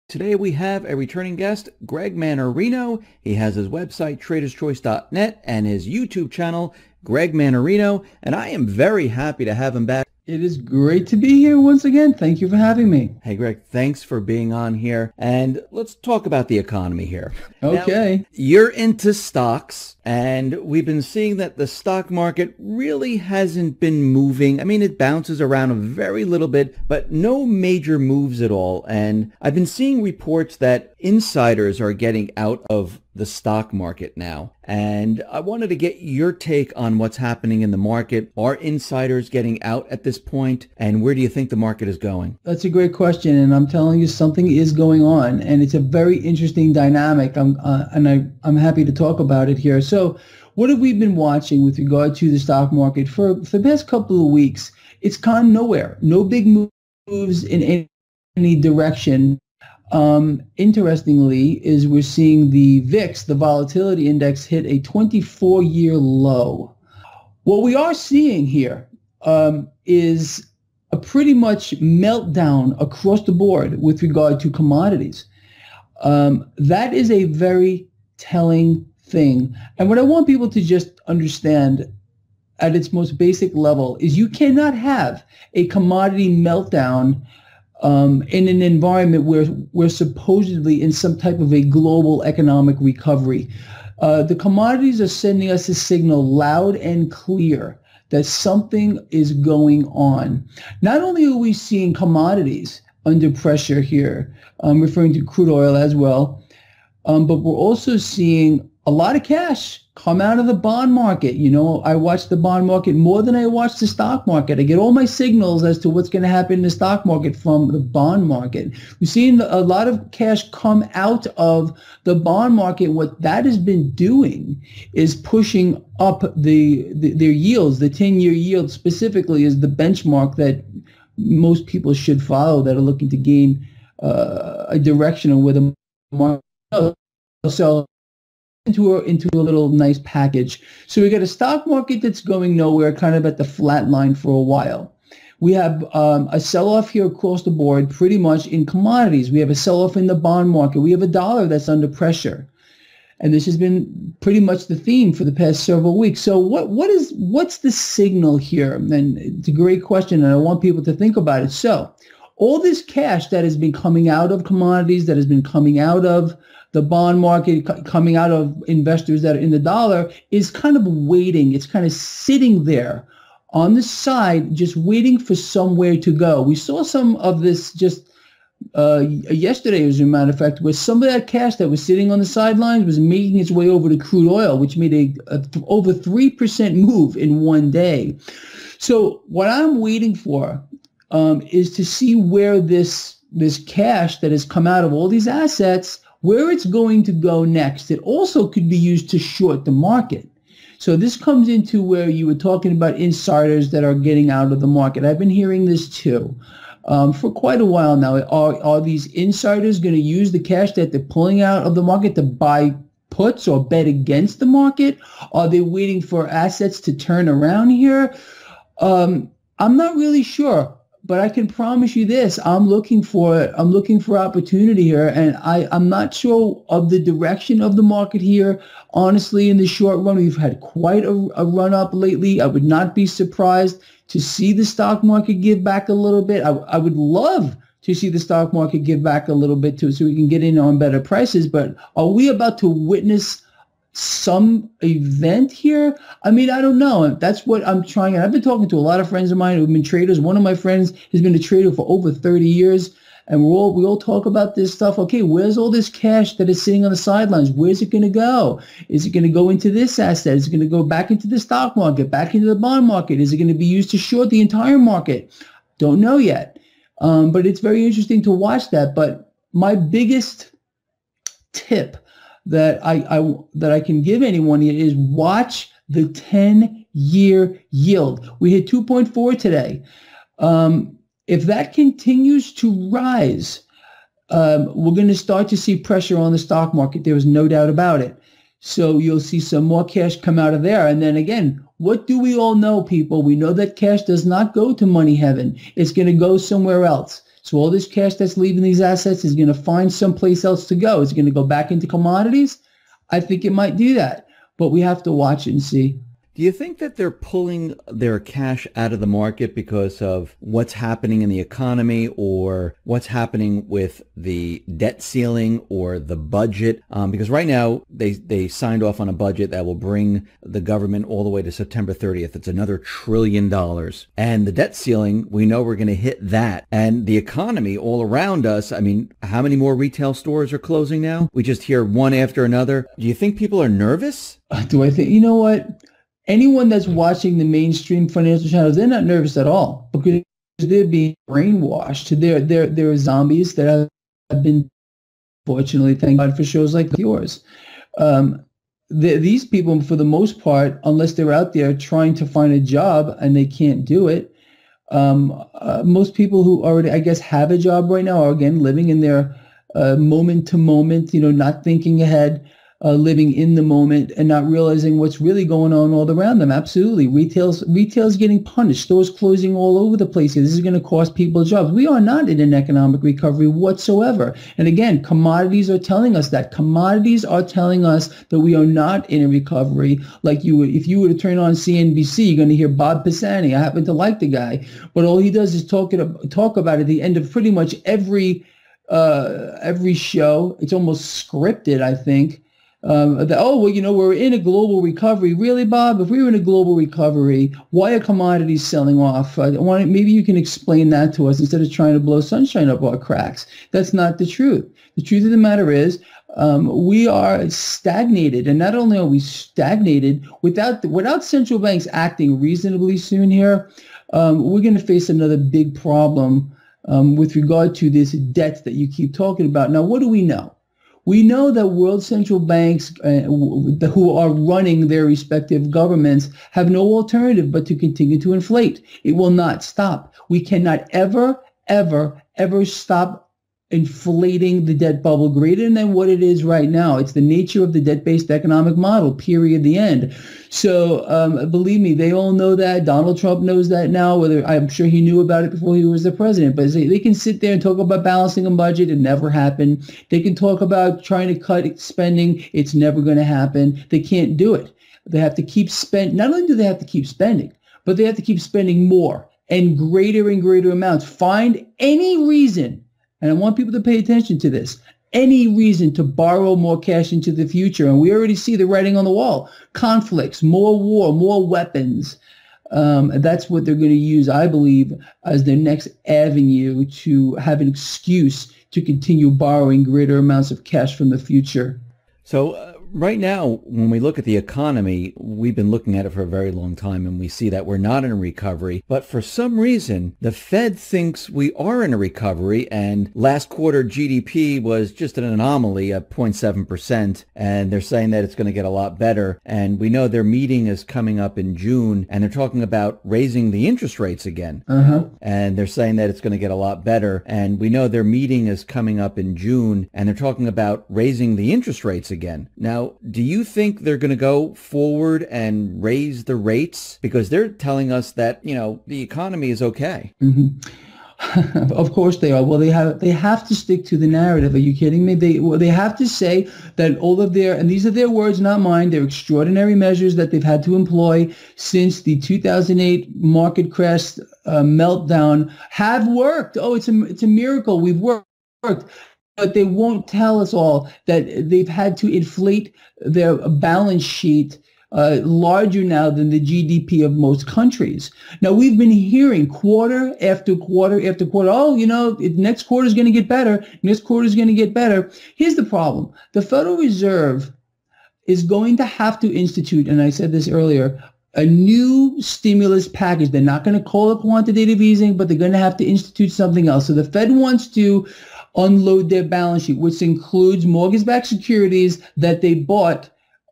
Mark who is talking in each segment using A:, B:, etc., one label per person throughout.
A: Today we have a returning guest, Greg Manarino. He has his website, traderschoice.net, and his YouTube channel, Greg Manarino, and I am very happy to have him back.
B: It is great to be here once again. Thank you for having me.
A: Hey, Greg, thanks for being on here, and let's talk about the economy here.
B: Okay.
A: Now, you're into stocks, and we've been seeing that the stock market really hasn't been moving. I mean, it bounces around a very little bit, but no major moves at all. And I've been seeing reports that insiders are getting out of the stock market now. And I wanted to get your take on what's happening in the market. Are insiders getting out at this point? And where do you think the market is going?
B: That's a great question. And I'm telling you, something is going on. And it's a very interesting dynamic. I'm happy to talk about it here. So what have we been watching with regard to the stock market for the past couple of weeks? It's gone nowhere. No big moves in any direction. Interestingly, is we're seeing the VIX, the volatility index, hit a 24-year low. What we are seeing here is a pretty much meltdown across the board with regard to commodities. That is a very telling thing. And what I want people to just understand at its most basic level is you cannot have a commodity meltdown in an environment where we're supposedly in some type of a global economic recovery. The commodities are sending us a signal loud and clear that something is going on. Not only are we seeing commodities under pressure here, referring to crude oil as well, but we're also seeing a lot of cash come out of the bond market. You know, I watch the bond market more than I watch the stock market. I get all my signals as to what's going to happen in the stock market from the bond market. We've seen a lot of cash come out of the bond market. What that has been doing is pushing up their yields. The 10-year yield specifically is the benchmark that most people should follow that are looking to gain a direction of where the market goes. So into a little nice package. So we got a stock market that's going nowhere, kind of at the flat line for a while. We have a sell-off here across the board, pretty much in commodities. We have a sell-off in the bond market. We have a dollar that's under pressure. And this has been pretty much the theme for the past several weeks. So what's the signal here? And it's a great question, and I want people to think about it. So all this cash that has been coming out of commodities, that has been coming out of the bond market, coming out of investors that are in the dollar, is kind of waiting. It's kind of sitting there on the side, just waiting for somewhere to go. We saw some of this just yesterday, as a matter of fact, where some of that cash that was sitting on the sidelines was making its way over to crude oil, which made a over 3% move in one day. So what I'm waiting for is to see where this cash that has come out of all these assets, where it's going to go next. It also could be used to short the market. So this comes into where you were talking about insiders that are getting out of the market. I've been hearing this too for quite a while now. Are these insiders going to use the cash that they're pulling out of the market to buy puts or bet against the market? Are they waiting for assets to turn around here? I'm not really sure. But I can promise you this, I'm looking for opportunity here, and I'm not sure of the direction of the market here. Honestly, in the short run, we've had quite a run up lately. I would not be surprised to see the stock market give back a little bit. I would love to see the stock market give back a little bit too, so we can get in on better prices. But are we about to witness some event here? I mean, I don't know. That's what I'm trying. I've been talking to a lot of friends of mine who've been traders. One of my friends has been a trader for over 30 years. And we all talk about this stuff. Okay, where's all this cash that is sitting on the sidelines? Where's it going to go? Is it going to go into this asset? Is it going to go back into the stock market, back into the bond market? Is it going to be used to short the entire market? Don't know yet. But it's very interesting to watch that. But my biggest tip that I can give anyone is watch the 10-year yield. We hit 2.4 today. If that continues to rise, we're going to start to see pressure on the stock market. There is no doubt about it. So you'll see some more cash come out of there. And then again, what do we all know, people? We know that cash does not go to money heaven. It's going to go somewhere else. So all this cash that's leaving these assets is going to find someplace else to go. Is it going to go back into commodities? I think it might do that, but we have to watch it and see.
A: Do you think that they're pulling their cash out of the market because of what's happening in the economy or what's happening with the debt ceiling or the budget? Because right now they signed off on a budget that will bring the government all the way to September 30th. It's another $1 trillion. And the debt ceiling, we know we're going to hit that. And the economy all around us, I mean, how many more retail stores are closing now? We just hear one after another. Do you think people are nervous?
B: Do I think, you know what? Anyone that's watching the mainstream financial channels, they're not nervous at all because they're being brainwashed. They're zombies that have been, fortunately, thank God for shows like yours. These people, for the most part, unless they're out there trying to find a job and they can't do it, most people who already, I guess, have a job right now are, again, living in their moment to moment, not thinking ahead. Living in the moment and not realizing what's really going on all around them. Absolutely. Retail's getting punished. Stores closing all over the place. This is going to cost people jobs. We are not in an economic recovery whatsoever. And again, commodities are telling us that. Commodities are telling us that we are not in a recovery. Like if you were to turn on CNBC, you're going to hear Bob Pisani. I happen to like the guy, but all he does is talk about at the end of pretty much every show. It's almost scripted, I think. We're in a global recovery. Really, Bob? If we were in a global recovery, why are commodities selling off? Maybe you can explain that to us instead of trying to blow sunshine up our cracks. That's not the truth. The truth of the matter is we are stagnated. And not only are we stagnated, without central banks acting reasonably soon here, we're going to face another big problem with regard to this debt that you keep talking about. Now, what do we know? We know that world central banks who are running their respective governments have no alternative but to continue to inflate. It will not stop. We cannot ever, ever, ever stop inflating the debt bubble greater than what it is right now. It's the nature of the debt-based economic model, period, the end. So believe me, they all know that. Donald Trump knows that now, whether I'm sure he knew about it before he was the president. But they can sit there and talk about balancing a budget. It never happened. They can talk about trying to cut spending. It's never going to happen. They can't do it. They have to keep spending. Not only do they have to keep spending, but they have to keep spending more and greater amounts. Find any reason, and I want people to pay attention to this, any reason to borrow more cash into the future. And we already see the writing on the wall. Conflicts, more war, more weapons. That's what they're going to use, I believe, as their next avenue to have an excuse to continue borrowing greater amounts of cash from the future.
A: So right now, when we look at the economy, we've been looking at it for a very long time, and we see that we're not in a recovery. But for some reason, the Fed thinks we are in a recovery, and last quarter GDP was just an anomaly at 0.7%, and they're saying that it's going to get a lot better. And we know their meeting is coming up in June, and they're talking about raising the interest rates again. And they're saying that it's going to get a lot better. And we know their meeting is coming up in June, and they're talking about raising the interest rates again. Now, do you think they're going to go forward and raise the rates? Because they're telling us that, the economy is okay.
B: Of course they are. Well, they have to stick to the narrative. Are you kidding me? They have to say that all of their, and these are their words, not mine, their extraordinary measures that they've had to employ since the 2008 market crash meltdown have worked. Oh, it's a miracle. We've worked. But they won't tell us all that they've had to inflate their balance sheet larger now than the GDP of most countries. Now, we've been hearing quarter after quarter after quarter, next quarter is going to get better. Next quarter is going to get better. Here's the problem. The Federal Reserve is going to have to institute, and I said this earlier, a new stimulus package. They're not going to call it quantitative easing, but they're going to have to institute something else. So the Fed wants to unload their balance sheet, which includes mortgage-backed securities that they bought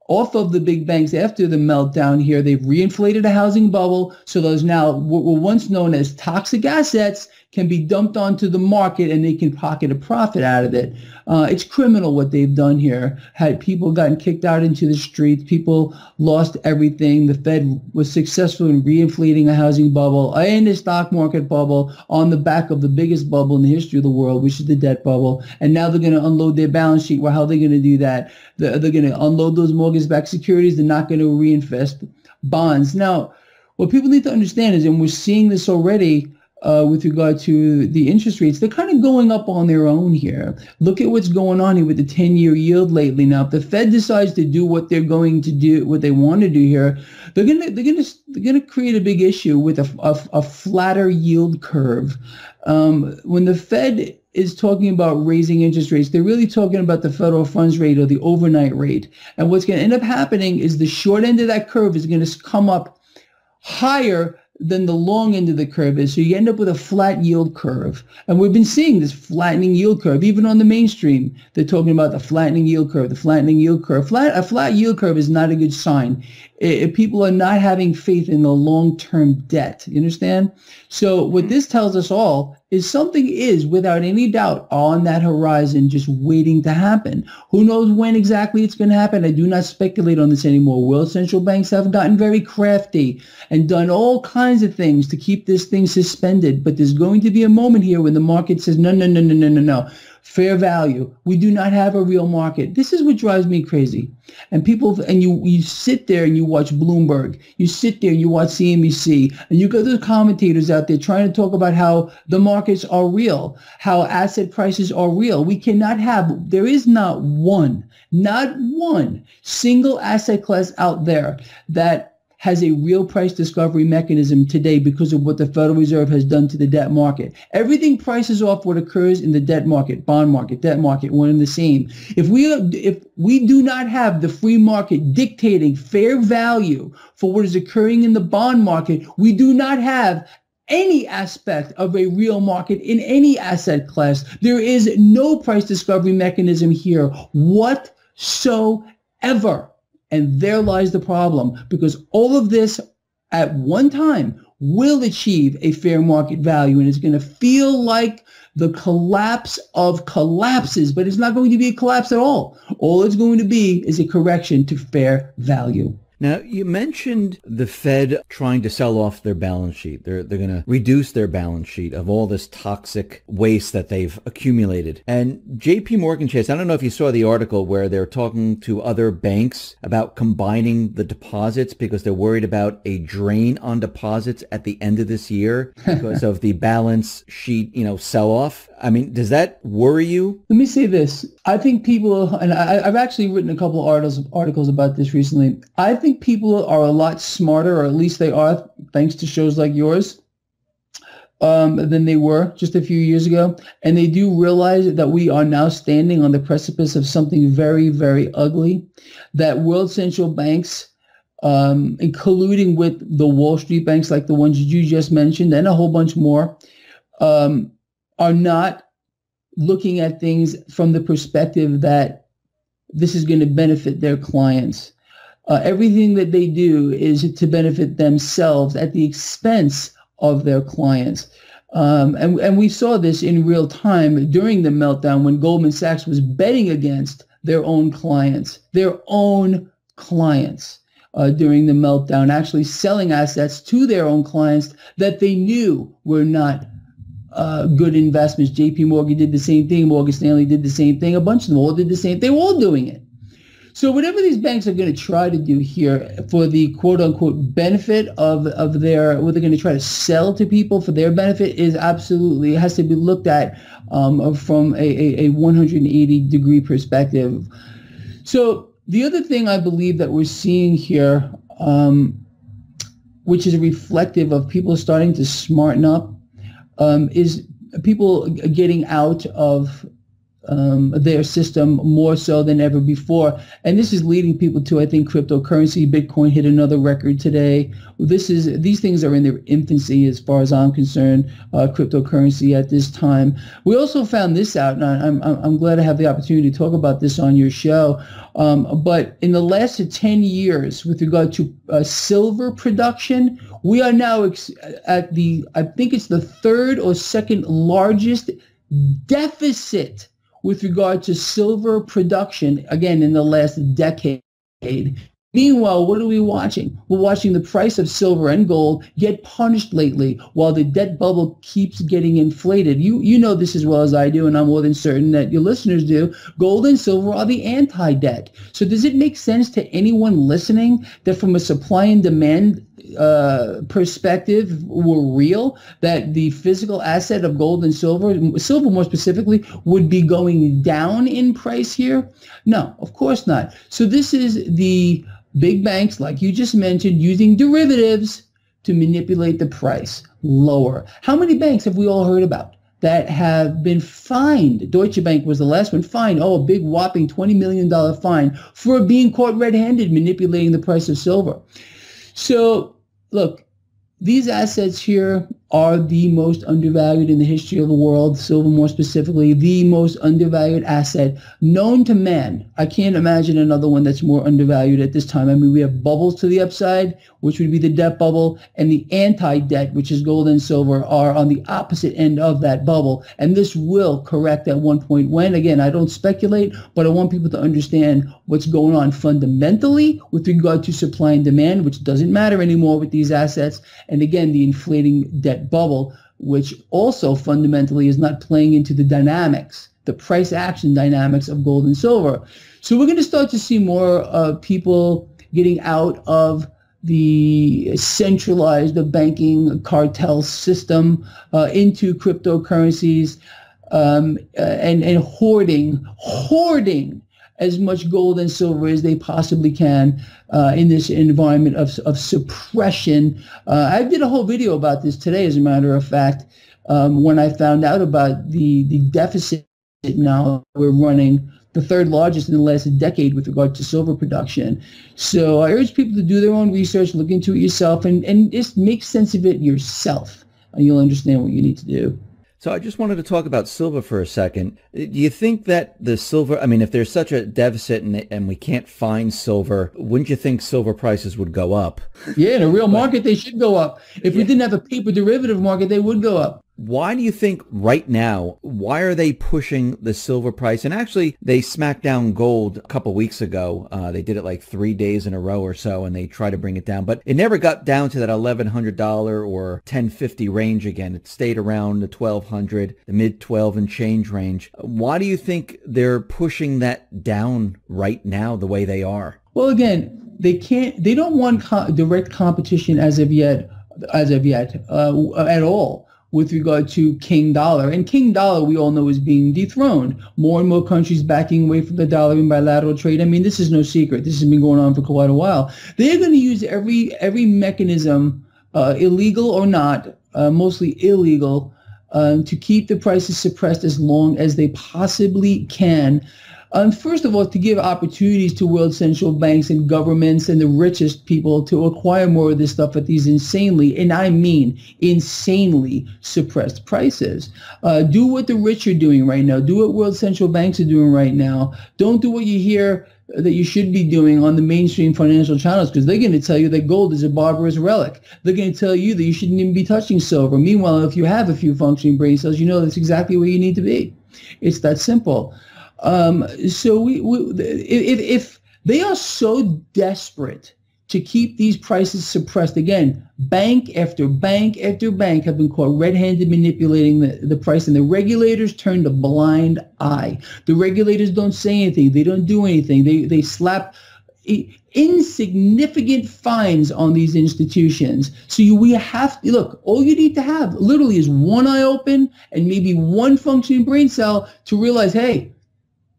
B: off of the big banks after the meltdown here. They've reinflated a housing bubble. So those now were once known as toxic assets. can be dumped onto the market and they can pocket a profit out of it. It's criminal what they've done here. Had people gotten kicked out into the streets, people lost everything. The Fed was successful in reinflating a housing bubble and a stock market bubble on the back of the biggest bubble in the history of the world, which is the debt bubble. And now they're going to unload their balance sheet. Well, how are they going to do that? They're going to unload those mortgage-backed securities. They're not going to reinvest bonds. Now, what people need to understand is, and we're seeing this already with regard to the interest rates, they're kind of going up on their own here. Look at what's going on here with the 10-year yield lately. Now, if the Fed decides to do what they're going to do, what they want to do here, they're gonna create a big issue with a flatter yield curve. When the Fed is talking about raising interest rates, they're really talking about the federal funds rate or the overnight rate. And what's going to end up happening is the short end of that curve is going to come up higher than the long end of the curve is. So you end up with a flat yield curve. And we've been seeing this flattening yield curve. Even on the mainstream, they're talking about the flattening yield curve, the flattening yield curve. A flat yield curve is not a good sign. If people are not having faith in the long-term debt. You understand? So what this tells us all is something is, without any doubt, on that horizon, just waiting to happen. Who knows when exactly it's going to happen? I do not speculate on this anymore. World central banks have gotten very crafty and done all kinds of things to keep this thing suspended. But there's going to be a moment here when the market says, no, no, no, no, no, no, no. Fair value. We do not have a real market. This is what drives me crazy. And people, and you sit there and you watch Bloomberg. You sit there and you watch CNBC, and you got those commentators out there trying to talk about how the markets are real, how asset prices are real. We cannot have, there is not one single asset class out there that has a real price discovery mechanism today because of what the Federal Reserve has done to the debt market. Everything prices off what occurs in the debt market, bond market, debt market, one and the same. If we do not have the free market dictating fair value for what is occurring in the bond market, we do not have any aspect of a real market in any asset class. There is no price discovery mechanism here whatsoever. And there lies the problem, because all of this at one time will achieve a fair market value, and it's going to feel like the collapse of collapses, but it's not going to be a collapse at all. All it's going to be is a correction to fair value.
A: Now, you mentioned the Fed trying to sell off their balance sheet. They're going to reduce their balance sheet of all this toxic waste that they've accumulated. And JP Morgan Chase, I don't know if you saw the article where they're talking to other banks about combining the deposits because they're worried about a drain on deposits at the end of this year because of the balance sheet, sell-off. I mean, does that worry you?
B: Let me say this. I think people, and I've actually written a couple of articles about this recently. I think people are a lot smarter, or at least they are, thanks to shows like yours, than they were just a few years ago. And they do realize that we are now standing on the precipice of something very, very ugly, that world central banks, colluding with the Wall Street banks like the ones you just mentioned and a whole bunch more, are not looking at things from the perspective that this is going to benefit their clients. Everything that they do is to benefit themselves at the expense of their clients. And we saw this in real time during the meltdown when Goldman Sachs was betting against their own clients during the meltdown, actually selling assets to their own clients that they knew were not good investments. JP Morgan did the same thing. Morgan Stanley did the same thing. A bunch of them all did the same. They were all doing it. So whatever these banks are going to try to do here for the quote unquote benefit of their, what they're going to try to sell to people for their benefit is absolutely, it has to be looked at from a 180 degree perspective. So the other thing I believe that we're seeing here, which is reflective of people starting to smarten up, is people getting out of their system more so than ever before. And this is leading people to, I think, cryptocurrency. Bitcoin hit another record today. These things are in their infancy as far as I'm concerned, cryptocurrency at this time. We also found this out, and I'm glad to have the opportunity to talk about this on your show. But in the last 10 years, with regard to silver production, we are now at I think it's the third or second largest deficit with regard to silver production, again, in the last decade. Meanwhile, what are we watching? We're watching the price of silver and gold get punished lately while the debt bubble keeps getting inflated. You know this as well as I do, and I'm more than certain that your listeners do. Gold and silver are the anti-debt. So does it make sense to anyone listening that from a supply and demand perspective were real, that the physical asset of gold and silver more specifically, would be going down in price here? No, of course not. So this is the big banks, like you just mentioned, using derivatives to manipulate the price lower. How many banks have we all heard about that have been fined? Deutsche Bank was the last one, fined, a big whopping $20 million fine for being caught red-handed manipulating the price of silver. So look, these assets here are the most undervalued in the history of the world. Silver, more specifically, the most undervalued asset known to man. I can't imagine another one that's more undervalued at this time. I mean, we have bubbles to the upside, which would be the debt bubble, and the anti-debt, which is gold and silver, are on the opposite end of that bubble. And this will correct at one point when, again, I don't speculate, but I want people to understand what's going on fundamentally with regard to supply and demand, which doesn't matter anymore with these assets. And again, the inflating debt bubble, which also fundamentally is not playing into the dynamics, the price action dynamics of gold and silver. So we're going to start to see more people getting out of the centralized banking cartel system into cryptocurrencies and hoarding as much gold and silver as they possibly can in this environment of suppression. I did a whole video about this today, as a matter of fact, when I found out about the deficit now we're running, the third largest in the last decade with regard to silver production. So I urge people to do their own research, look into it yourself, and just make sense of it yourself, and you'll understand what you need to do.
A: So I just wanted to talk about silver for a second. Do you think that the silver, I mean, if there's such a deficit and we can't find silver, wouldn't you think silver prices would go up?
B: Yeah, in a real market, they should go up. If we didn't have a paper derivative market, they would go up.
A: Why do you think right now, why are they pushing the silver price? And actually, they smacked down gold a couple weeks ago. They did it like 3 days in a row or so, and they tried to bring it down. But it never got down to that $1,100 or $1,050 range again. It stayed around the $1,200, the mid-12 and change range. Why do you think they're pushing that down right now the way they are?
B: Well, again, they don't want direct competition as of yet at all, with regard to King Dollar. And King Dollar, we all know, is being dethroned. More and more countries backing away from the dollar in bilateral trade. I mean, this is no secret. This has been going on for quite a while. They're going to use every mechanism, illegal or not, mostly illegal, to keep the prices suppressed as long as they possibly can. First of all, to give opportunities to world central banks and governments and the richest people to acquire more of this stuff at these insanely, and I mean insanely, suppressed prices. Do what the rich are doing right now. Do what world central banks are doing right now. Don't do what you hear that you should be doing on the mainstream financial channels, because they're going to tell you that gold is a barbarous relic. They're going to tell you that you shouldn't even be touching silver. Meanwhile, if you have a few functioning brain cells, you know that's exactly where you need to be. It's that simple. So if they are so desperate to keep these prices suppressed, again, bank after bank after bank have been caught red-handed manipulating the price, and the regulators turned a blind eye. The regulators don't say anything. They don't do anything. They slap insignificant fines on these institutions. So we have to, look, all you need to have literally is one eye open and maybe one functioning brain cell to realize, hey,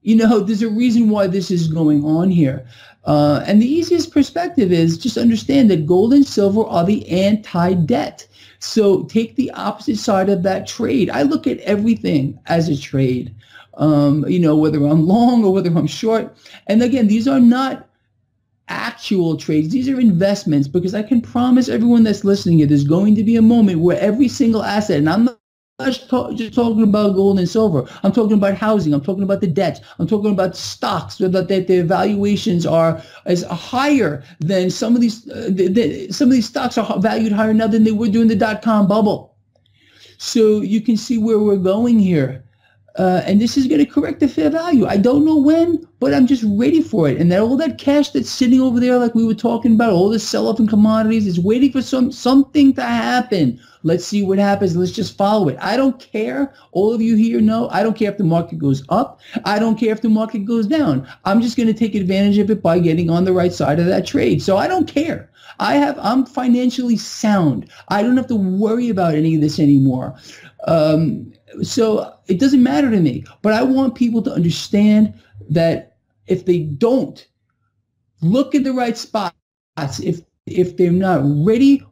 B: There's a reason why this is going on here. And the easiest perspective is just understand that gold and silver are the anti-debt. So take the opposite side of that trade. I look at everything as a trade, whether I'm long or whether I'm short. And again, these are not actual trades. These are investments, because I can promise everyone that's listening here, there's going to be a moment where every single asset, and I'm not just talking about gold and silver. I'm talking about housing. I'm talking about the debts. I'm talking about stocks, so that their valuations are as higher than some of these. Some of these stocks are valued higher now than they were during the dot-com bubble. So you can see where we're going here. And this is going to correct the fair value. I don't know when, but I'm just ready for it. And that all that cash that's sitting over there, like we were talking about, all this sell-off in commodities, is waiting for something to happen. Let's see what happens. Let's just follow it. I don't care. All of you here know, I don't care if the market goes up. I don't care if the market goes down. I'm just going to take advantage of it by getting on the right side of that trade. So I don't care. I'm financially sound. I don't have to worry about any of this anymore. So it doesn't matter to me, but I want people to understand that if they don't look at the right spots, if they're not ready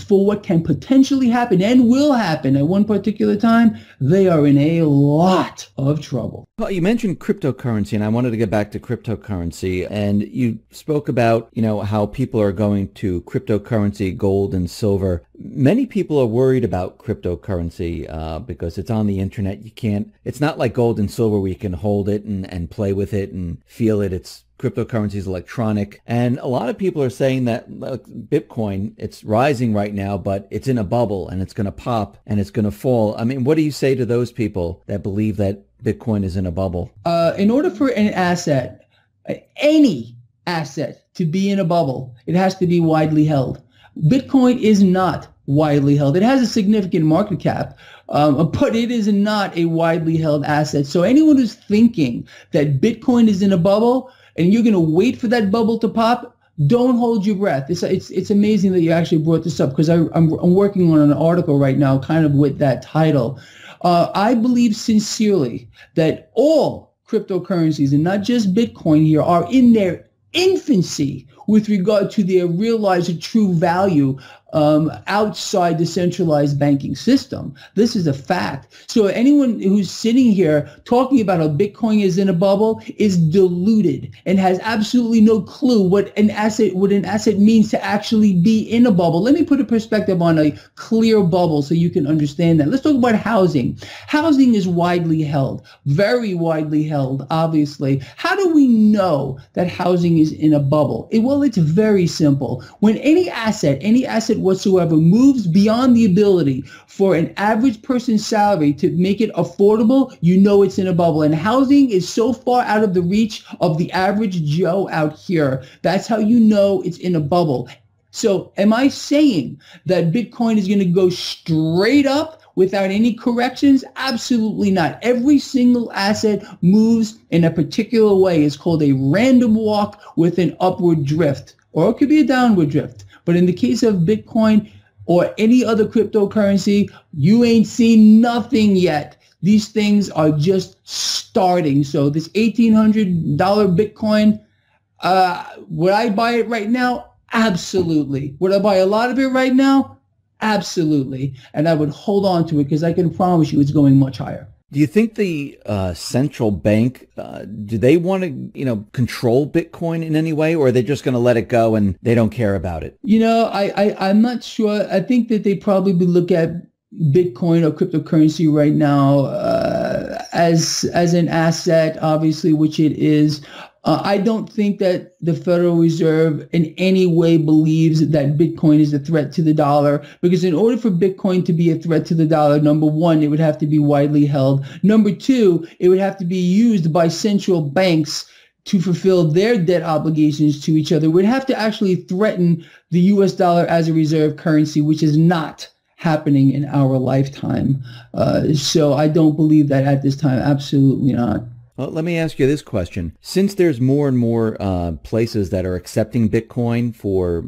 B: for what can potentially happen and will happen at one particular time, they are in a lot of trouble.
A: Well, you mentioned cryptocurrency, and I wanted to get back to cryptocurrency. And you spoke about, how people are going to cryptocurrency, gold and silver. Many people are worried about cryptocurrency because it's on the internet. It's not like gold and silver where you can hold it and play with it and feel it. Cryptocurrency is electronic. And a lot of people are saying that Bitcoin, it's rising right now, but it's in a bubble and it's going to pop and it's going to fall. I mean, what do you say to those people that believe that Bitcoin is in a bubble?
B: In order for an asset, any asset, to be in a bubble, it has to be widely held. Bitcoin is not widely held. It has a significant market cap, but it is not a widely held asset. So anyone who's thinking that Bitcoin is in a bubble and you're going to wait for that bubble to pop, don't hold your breath. It's amazing that you actually brought this up, because I'm working on an article right now kind of with that title. I believe sincerely that all cryptocurrencies, and not just Bitcoin here, are in their infancy with regard to their realized true value outside the centralized banking system. This is a fact. So anyone who's sitting here talking about how Bitcoin is in a bubble is deluded and has absolutely no clue what an asset means to actually be in a bubble. Let me put a perspective on a clear bubble so you can understand that. Let's talk about housing. Housing is widely held, very widely held, obviously. How do we know that housing is in a bubble? Well, it's very simple. When any asset whatsoever moves beyond the ability for an average person's salary to make it affordable, you know it's in a bubble. And housing is so far out of the reach of the average Joe out here. That's how you know it's in a bubble. So am I saying that Bitcoin is going to go straight up without any corrections? Absolutely not. Every single asset moves in a particular way. It's called a random walk with an upward drift, or it could be a downward drift. But in the case of Bitcoin or any other cryptocurrency, you ain't seen nothing yet. These things are just starting. So this $1,800 Bitcoin, would I buy it right now? Absolutely. Would I buy a lot of it right now? Absolutely. And I would hold on to it, because I can promise you it's going much higher.
A: Do you think the central bank, do they want to, control Bitcoin in any way, or are they just going to let it go and they don't care about it?
B: I'm not sure. I think that they probably look at Bitcoin or cryptocurrency right now as an asset, obviously, which it is. I don't think that the Federal Reserve in any way believes that Bitcoin is a threat to the dollar, because in order for Bitcoin to be a threat to the dollar, number one, it would have to be widely held. Number two, it would have to be used by central banks to fulfill their debt obligations to each other. It would have to actually threaten the US dollar as a reserve currency, which is not happening in our lifetime. So I don't believe that at this time. Absolutely not.
A: Well, let me ask you this question. Since there's more and more places that are accepting Bitcoin for,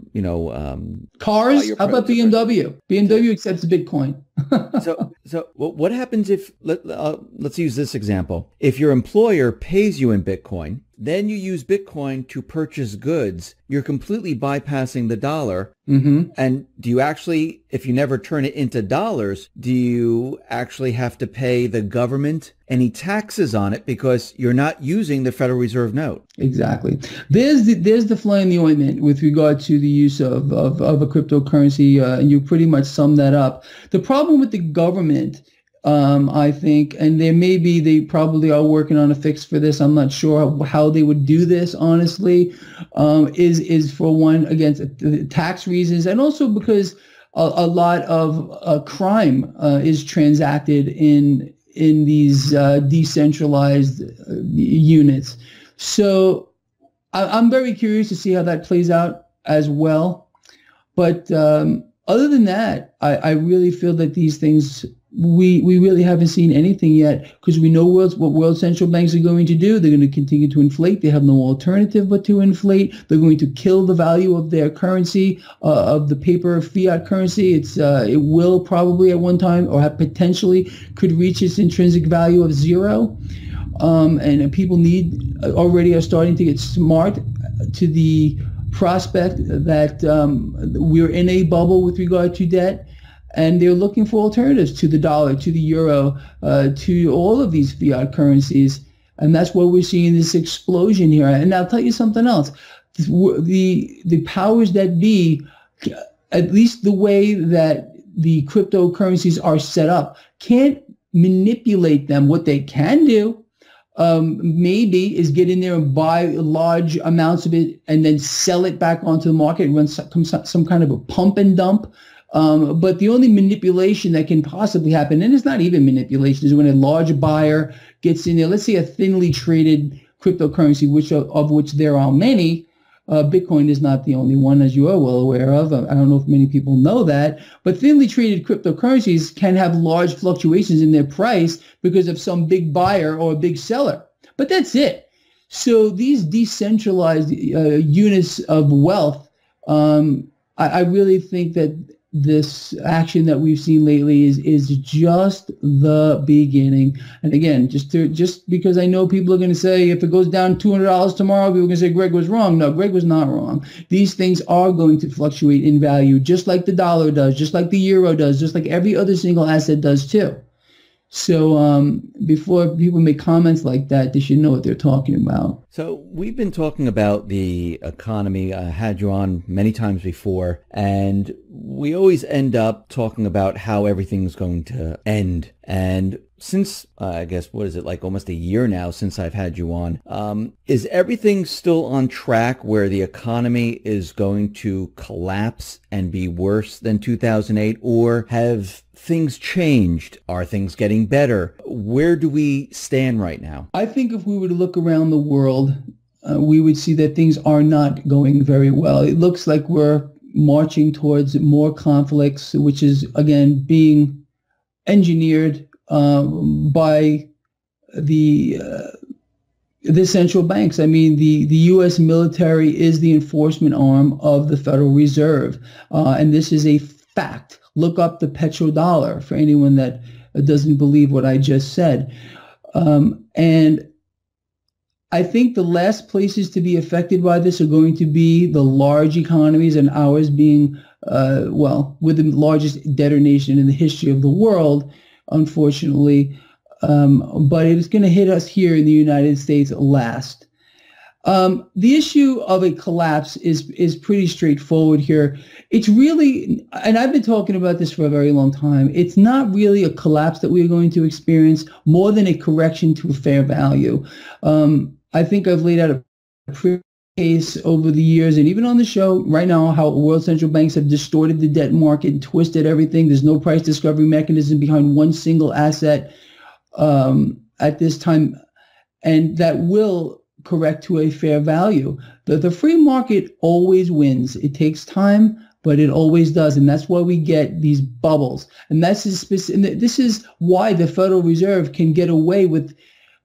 B: Cars? How about BMW? BMW accepts Bitcoin.
A: So what happens if, let's use this example. If your employer pays you in Bitcoin, then you use Bitcoin to purchase goods, you're completely bypassing the dollar.
B: Mm-hmm.
A: And do you actually, if you never turn it into dollars, do you actually have to pay the government any taxes on it because you're not using the Federal Reserve note?
B: Exactly. There's the fly in the ointment with regard to the use of a cryptocurrency, and you pretty much sum that up. The problem with the government, I think, and they probably are working on a fix for this. I'm not sure how they would do this, honestly, is for one, against tax reasons, and also because a lot of crime is transacted in these decentralized units. So I'm very curious to see how that plays out as well. But other than that, I really feel that these things, we really haven't seen anything yet, because we know what world central banks are going to do. They're going to continue to inflate. They have no alternative but to inflate. They're going to kill the value of their currency, of the paper fiat currency. It will probably at one time, or potentially could reach its intrinsic value of zero. And people already are starting to get smart to the prospect that we're in a bubble with regard to debt, and they're looking for alternatives to the dollar, to the euro, to all of these fiat currencies. And that's why we're seeing this explosion here. And I'll tell you something else. The powers that be, at least the way that the cryptocurrencies are set up, can't manipulate them. What they can do, maybe, is get in there and buy large amounts of it and then sell it back onto the market, run some kind of a pump and dump. But the only manipulation that can possibly happen, and it's not even manipulation, is when a large buyer gets in there. Let's say a thinly traded cryptocurrency, of which there are many. Bitcoin is not the only one, as you are well aware of. I don't know if many people know that, but thinly traded cryptocurrencies can have large fluctuations in their price because of some big buyer or a big seller. But that's it. So these decentralized units of wealth, I really think that this action that we've seen lately is just the beginning. And again, just because I know people are going to say, if it goes down $200 tomorrow, people are going to say Greg was wrong. No, Greg was not wrong. These things are going to fluctuate in value, just like the dollar does, just like the euro does, just like every other single asset does too. So before people make comments like that, they should know what they're talking about.
A: So we've been talking about the economy. I had you on many times before, and we always end up talking about how everything's going to end. And since, I guess, what is it, like almost a year now since I've had you on, is everything still on track where the economy is going to collapse and be worse than 2008, or have things changed? Are things getting better? Where do we stand right now?
B: I think if we were to look around the world, we would see that things are not going very well. It looks like we're marching towards more conflicts, which is, again, being engineered by the central banks. I mean, the U.S. military is the enforcement arm of the Federal Reserve, and this is a fact. Look up the petrodollar for anyone that doesn't believe what I just said. And I think the last places to be affected by this are going to be the large economies, and ours being, we're the largest debtor nation in the history of the world, unfortunately. But it's going to hit us here in the United States last. The issue of a collapse is pretty straightforward here. It's really, and I've been talking about this for a very long time, it's not really a collapse that we're going to experience, more than a correction to a fair value. I think I've laid out a case over the years, and even on the show right now, how world central banks have distorted the debt market and twisted everything. There's no price discovery mechanism behind one single asset at this time, and that will correct to a fair value. The free market always wins. It takes time, but it always does, and that's why we get these bubbles. And this is why the Federal Reserve can get away with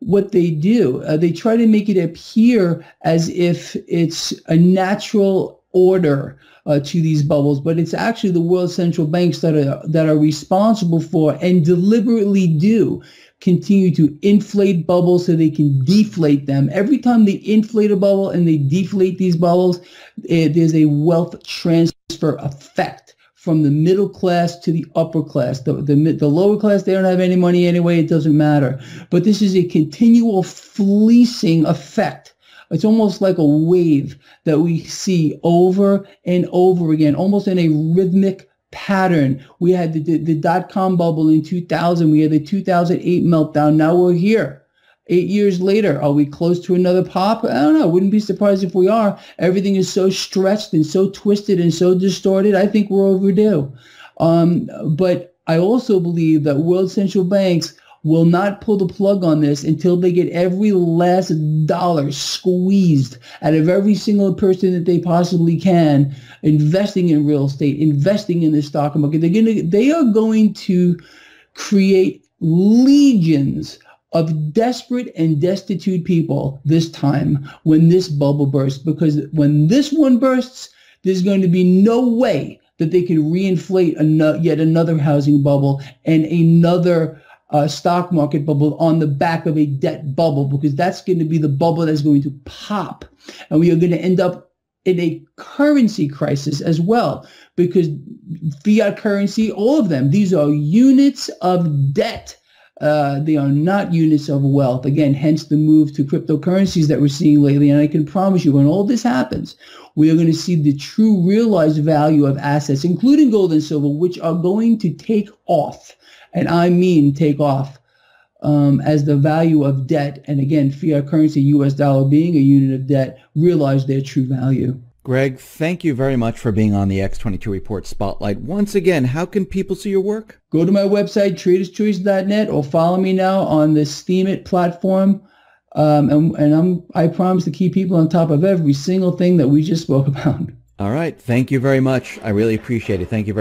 B: what they do. They try to make it appear as if it's a natural order to these bubbles, but it's actually the world central banks that are responsible for and deliberately do continue to inflate bubbles so they can deflate them. Every time they inflate a bubble and they deflate these bubbles, there's a wealth transfer effect from the middle class to the upper class. The lower class, they don't have any money anyway, it doesn't matter. But this is a continual fleecing effect. It's almost like a wave that we see over and over again, almost in a rhythmic pattern. We had the dot-com bubble in 2000. We had the 2008 meltdown. Now we're here. 8 years later, are we close to another pop? I don't know. Wouldn't be surprised if we are. Everything is so stretched and so twisted and so distorted. I think we're overdue. But I also believe that world central banks will not pull the plug on this until they get every last dollar squeezed out of every single person that they possibly can, investing in real estate, investing in the stock market. They are going to create legions of desperate and destitute people this time when this bubble bursts, because when this one bursts, there's going to be no way that they can reinflate yet another housing bubble and another stock market bubble on the back of a debt bubble, because that's going to be the bubble that's going to pop. And we are going to end up in a currency crisis as well, because fiat currency, all of them, these are units of debt. They are not units of wealth. Again, hence the move to cryptocurrencies that we're seeing lately. And I can promise you, when all this happens, we are going to see the true realized value of assets, including gold and silver, which are going to take off. And I mean take off as the value of debt. And again, fiat currency, US dollar being a unit of debt, realize their true value.
A: Greg, thank you very much for being on the X22 Report Spotlight. Once again, how can people see your work?
B: Go to my website, traderschoice.net, or follow me now on the Steemit platform. I promise to keep people on top of every single thing that we just spoke about.
A: All right. Thank you very much. I really appreciate it. Thank you very much.